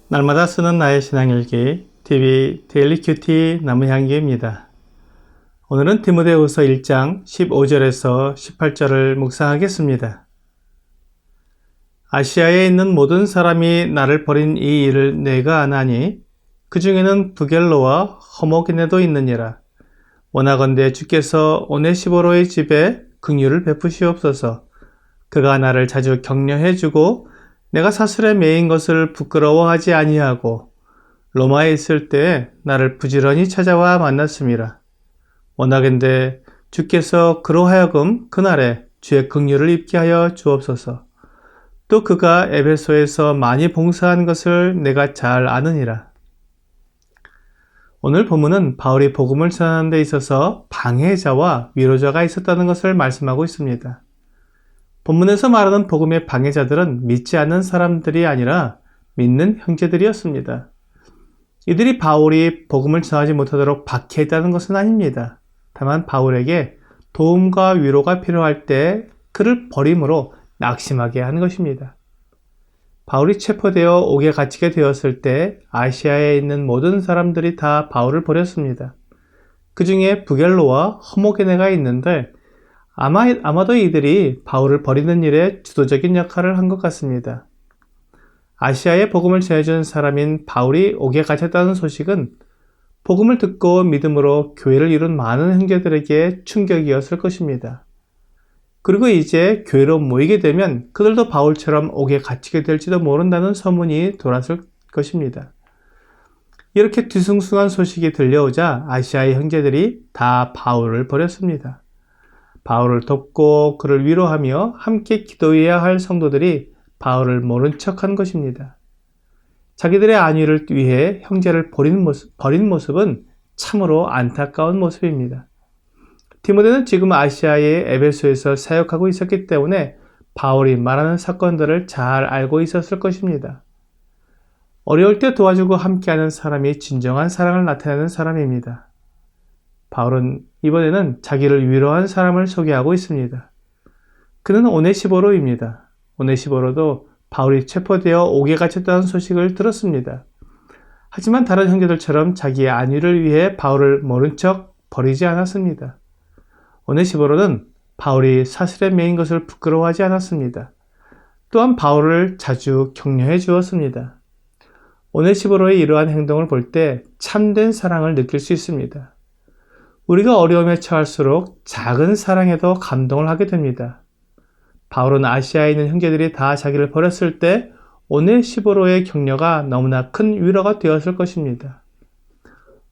날마다 쓰는 나의 신앙일기 TV 데일리 큐티 나무향기입니다. 오늘은 디모데후서 1장 15절에서 18절을 묵상하겠습니다. 아시아에 있는 모든 사람이 나를 버린 이 일을 내가 아나니 그 중에는 부겔로와 허모게네도 있느니라. 원하건대 주께서 오네시보로의 집에 긍휼을 베푸시옵소서. 그가 나를 자주 격려해주고 내가 사슬에 매인 것을 부끄러워하지 아니하고 로마에 있을 때 나를 부지런히 찾아와 만났음이라. 원하건대 주께서 그로 하여금 그날에 주의 긍휼을 입게 하여 주옵소서. 또 그가 에베소에서 많이 봉사한 것을 내가 잘 아느니라. 오늘 본문은 바울이 복음을 전하는 데 있어서 방해자와 위로자가 있었다는 것을 말씀하고 있습니다. 본문에서 말하는 복음의 방해자들은 믿지 않는 사람들이 아니라 믿는 형제들이었습니다. 이들이 바울이 복음을 전하지 못하도록 박해했다는 것은 아닙니다. 다만 바울에게 도움과 위로가 필요할 때 그를 버림으로 낙심하게 한 것입니다. 바울이 체포되어 옥에 갇히게 되었을 때 아시아에 있는 모든 사람들이 다 바울을 버렸습니다. 그 중에 부겔로와 허모게네가 있는데 아마도 이들이 바울을 버리는 일에 주도적인 역할을 한 것 같습니다. 아시아에 복음을 전해준 사람인 바울이 옥에 갇혔다는 소식은 복음을 듣고 믿음으로 교회를 이룬 많은 형제들에게 충격이었을 것입니다. 그리고 이제 교회로 모이게 되면 그들도 바울처럼 옥에 갇히게 될지도 모른다는 소문이 돌았을 것입니다. 이렇게 뒤숭숭한 소식이 들려오자 아시아의 형제들이 다 바울을 버렸습니다. 바울을 돕고 그를 위로하며 함께 기도해야 할 성도들이 바울을 모른 척한 것입니다. 자기들의 안위를 위해 형제를 버린 모습은 참으로 안타까운 모습입니다. 디모데는 지금 아시아의 에베소에서 사역하고 있었기 때문에 바울이 말하는 사건들을 잘 알고 있었을 것입니다. 어려울 때 도와주고 함께하는 사람이 진정한 사랑을 나타내는 사람입니다. 바울은 이번에는 자기를 위로한 사람을 소개하고 있습니다. 그는 오네시보로입니다. 오네시보로도 바울이 체포되어 옥에 갇혔다는 소식을 들었습니다. 하지만 다른 형제들처럼 자기의 안위를 위해 바울을 모른 척 버리지 않았습니다. 오네시보로는 바울이 사슬에 매인 것을 부끄러워하지 않았습니다. 또한 바울을 자주 격려해 주었습니다. 오네시보로의 이러한 행동을 볼 때 참된 사랑을 느낄 수 있습니다. 우리가 어려움에 처할수록 작은 사랑에도 감동을 하게 됩니다. 바울은 아시아에 있는 형제들이 다 자기를 버렸을 때 오네시보로의 격려가 너무나 큰 위로가 되었을 것입니다.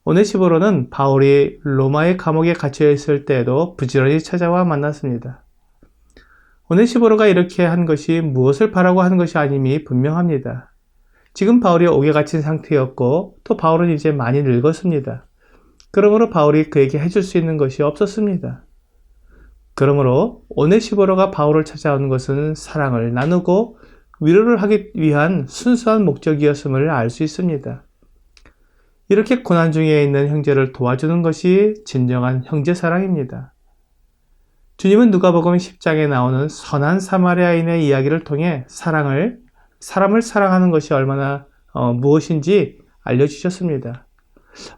오네시보로는 바울이 로마의 감옥에 갇혀 있을 때에도 부지런히 찾아와 만났습니다. 오네시보로가 이렇게 한 것이 무엇을 바라고 하는 것이 아님이 분명합니다. 지금 바울이 옥에 갇힌 상태였고 또 바울은 이제 많이 늙었습니다. 그러므로 바울이 그에게 해줄 수 있는 것이 없었습니다. 그러므로 오네시보로가 바울을 찾아온 것은 사랑을 나누고 위로를 하기 위한 순수한 목적이었음을 알 수 있습니다. 이렇게 고난 중에 있는 형제를 도와주는 것이 진정한 형제사랑입니다. 주님은 누가복음 10장에 나오는 선한 사마리아인의 이야기를 통해 사람을 사랑하는 것이 얼마나 무엇인지 알려주셨습니다.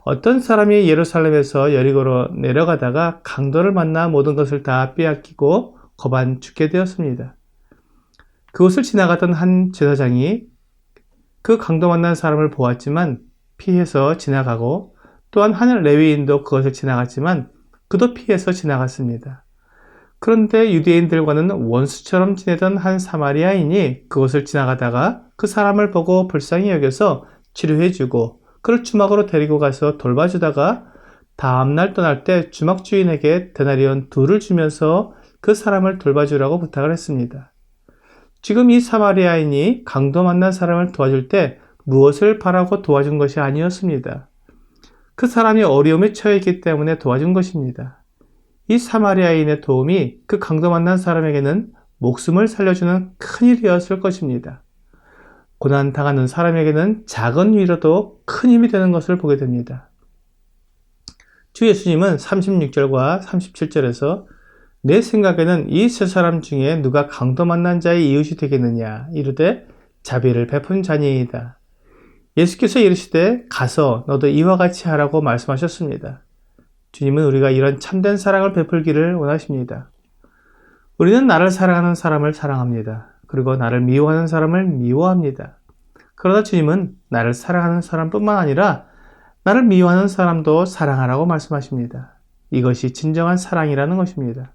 어떤 사람이 예루살렘에서 여리고로 내려가다가 강도를 만나 모든 것을 다 빼앗기고 고반 죽게 되었습니다. 그곳을 지나가던 한 제사장이 그 강도 만난 사람을 보았지만 피해서 지나가고 또한 한 레위인도 그것을 지나갔지만 그도 피해서 지나갔습니다. 그런데 유대인들과는 원수처럼 지내던 한 사마리아인이 그곳을 지나가다가 그 사람을 보고 불쌍히 여겨서 치료해주고 그를 주막으로 데리고 가서 돌봐주다가 다음날 떠날 때 주막 주인에게 데나리온 2를 주면서 그 사람을 돌봐주라고 부탁을 했습니다. 지금 이 사마리아인이 강도 만난 사람을 도와줄 때 무엇을 바라고 도와준 것이 아니었습니다. 그 사람이 어려움에 처했기 때문에 도와준 것입니다. 이 사마리아인의 도움이 그 강도 만난 사람에게는 목숨을 살려주는 큰 일이었을 것입니다. 고난당하는 사람에게는 작은 위로도 큰 힘이 되는 것을 보게 됩니다. 주 예수님은 36절과 37절에서 내 생각에는 이 세 사람 중에 누가 강도 만난 자의 이웃이 되겠느냐 이르되 자비를 베푼 자니이다. 예수께서 이르시되 가서 너도 이와 같이 하라고 말씀하셨습니다. 주님은 우리가 이런 참된 사랑을 베풀기를 원하십니다. 우리는 나를 사랑하는 사람을 사랑합니다. 그리고 나를 미워하는 사람을 미워합니다. 그러나 주님은 나를 사랑하는 사람뿐만 아니라 나를 미워하는 사람도 사랑하라고 말씀하십니다. 이것이 진정한 사랑이라는 것입니다.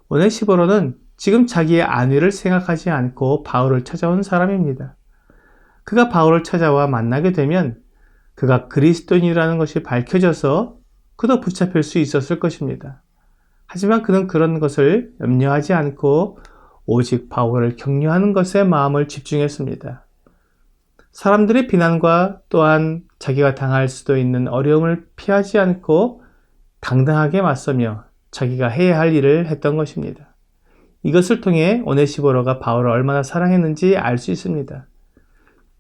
오네시보로는 지금 자기의 안위를 생각하지 않고 바울을 찾아온 사람입니다. 그가 바울을 찾아와 만나게 되면 그가 그리스도인이라는 것이 밝혀져서 그도 붙잡힐 수 있었을 것입니다. 하지만 그는 그런 것을 염려하지 않고 오직 바울을 격려하는 것에 마음을 집중했습니다. 사람들의 비난과 또한 자기가 당할 수도 있는 어려움을 피하지 않고 당당하게 맞서며 자기가 해야 할 일을 했던 것입니다. 이것을 통해 오네시보로가 바울을 얼마나 사랑했는지 알 수 있습니다.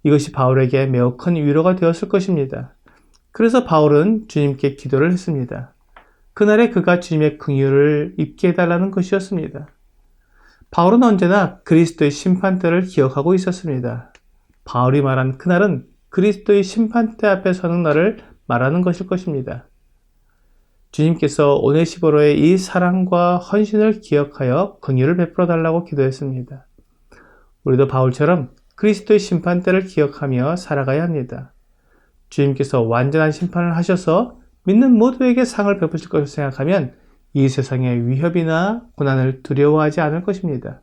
이것이 바울에게 매우 큰 위로가 되었을 것입니다. 그래서 바울은 주님께 기도를 했습니다. 그날에 그가 주님의 긍휼을 입게 해달라는 것이었습니다. 바울은 언제나 그리스도의 심판대를 기억하고 있었습니다. 바울이 말한 그날은 그리스도의 심판대 앞에 서는 날을 말하는 것일 것입니다. 주님께서 오네시보로의 이 사랑과 헌신을 기억하여 긍휼을 베풀어 달라고 기도했습니다. 우리도 바울처럼 그리스도의 심판대를 기억하며 살아가야 합니다. 주님께서 완전한 심판을 하셔서 믿는 모두에게 상을 베푸실 것을 생각하면 이 세상의 위협이나 고난을 두려워하지 않을 것입니다.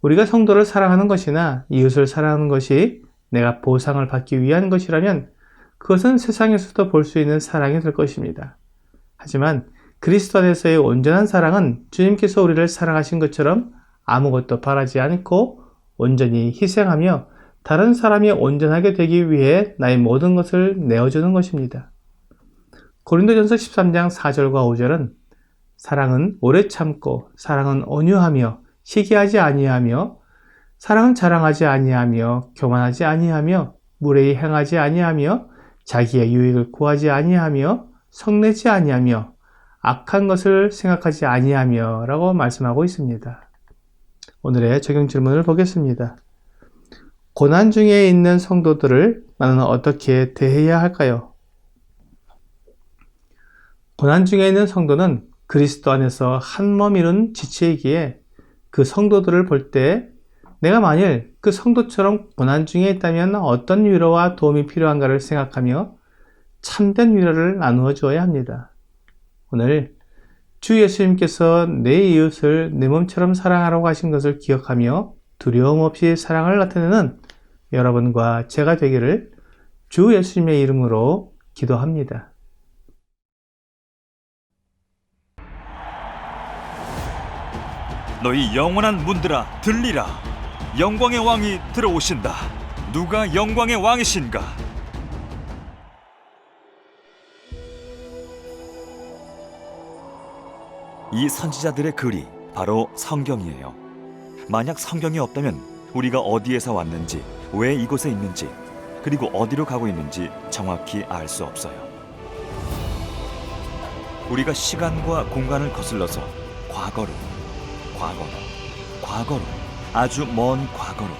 우리가 성도를 사랑하는 것이나 이웃을 사랑하는 것이 내가 보상을 받기 위한 것이라면 그것은 세상에서도 볼 수 있는 사랑이 될 것입니다. 하지만 그리스도 안에서의 온전한 사랑은 주님께서 우리를 사랑하신 것처럼 아무것도 바라지 않고 온전히 희생하며 다른 사람이 온전하게 되기 위해 나의 모든 것을 내어주는 것입니다. 고린도전서 13장 4절과 5절은 사랑은 오래 참고 사랑은 온유하며 시기하지 아니하며 사랑은 자랑하지 아니하며 교만하지 아니하며 무례히 행하지 아니하며 자기의 유익을 구하지 아니하며 성내지 아니하며 악한 것을 생각하지 아니하며 라고 말씀하고 있습니다. 오늘의 적용 질문을 보겠습니다. 고난 중에 있는 성도들을 나는 어떻게 대해야 할까요? 고난 중에 있는 성도는 그리스도 안에서 한 몸 이룬 지체이기에 그 성도들을 볼 때 내가 만일 그 성도처럼 고난 중에 있다면 어떤 위로와 도움이 필요한가를 생각하며 참된 위로를 나누어 주어야 합니다. 오늘 주 예수님께서 내 이웃을 내 몸처럼 사랑하라고 하신 것을 기억하며 두려움 없이 사랑을 나타내는 여러분과 제가 되기를 주 예수님의 이름으로 기도합니다. 너희 영원한 문들아 들리라. 영광의 왕이 들어오신다. 누가 영광의 왕이신가? 이 선지자들의 글이 바로 성경이에요. 만약 성경이 없다면 우리가 어디에서 왔는지, 왜 이곳에 있는지, 그리고 어디로 가고 있는지 정확히 알 수 없어요. 우리가 시간과 공간을 거슬러서 과거로, 아주 먼 과거로,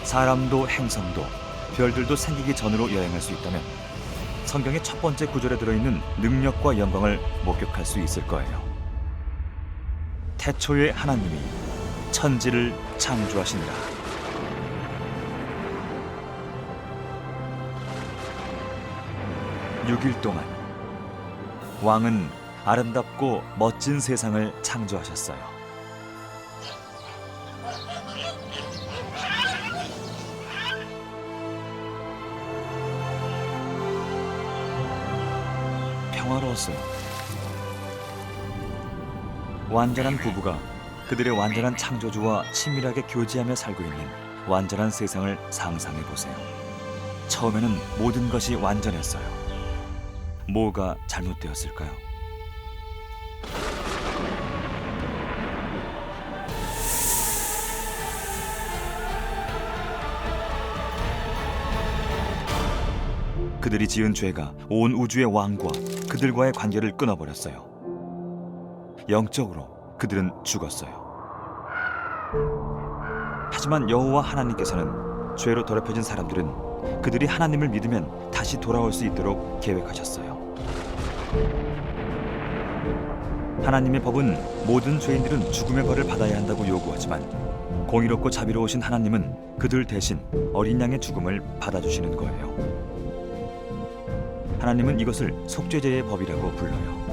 사람도 행성도 별들도 생기기 전으로 여행할 수 있다면 성경의 첫 번째 구절에 들어있는 능력과 영광을 목격할 수 있을 거예요. 태초에 하나님이 천지를 창조하시니라. (6일) 동안 왕은 아름답고 멋진 세상을 창조하셨어요. 평화로웠어요. 완전한 부부가 그들의 완전한 창조주와 친밀하게 교제하며 살고 있는 완전한 세상을 상상해 보세요. 처음에는 모든 것이 완전했어요. 뭐가 잘못되었을까요? 그들이 지은 죄가 온 우주의 왕과 그들과의 관계를 끊어버렸어요. 영적으로 그들은 죽었어요. 하지만 여호와 하나님께서는 죄로 더럽혀진 사람들은 그들이 하나님을 믿으면 다시 돌아올 수 있도록 계획하셨어요. 하나님의 법은 모든 죄인들은 죽음의 벌을 받아야 한다고 요구하지만 공의롭고 자비로우신 하나님은 그들 대신 어린 양의 죽음을 받아주시는 거예요. 하나님은 이것을 속죄제의 법이라고 불러요.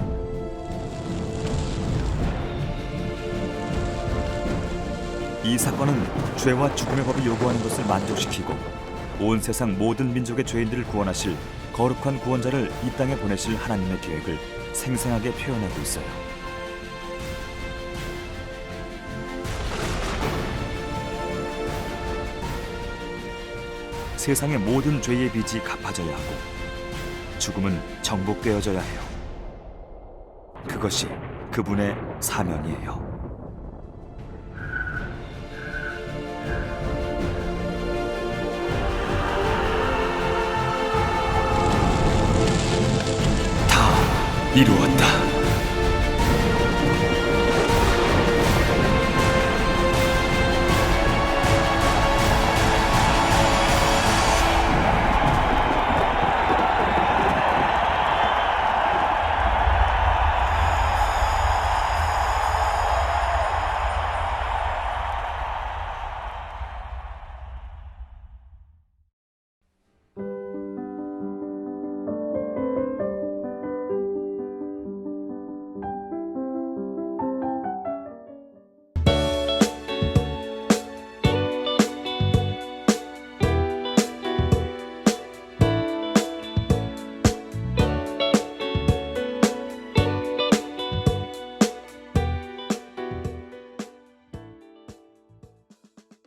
이 사건은 죄와 죽음의 법이 요구하는 것을 만족시키고 온 세상 모든 민족의 죄인들을 구원하실 거룩한 구원자를 이 땅에 보내실 하나님의 계획을 생생하게 표현하고 있어요. 세상의 모든 죄의 빚이 갚아져야 하고 죽음은 정복되어져야 해요. 그것이 그분의 사명이에요. 다 이루었다.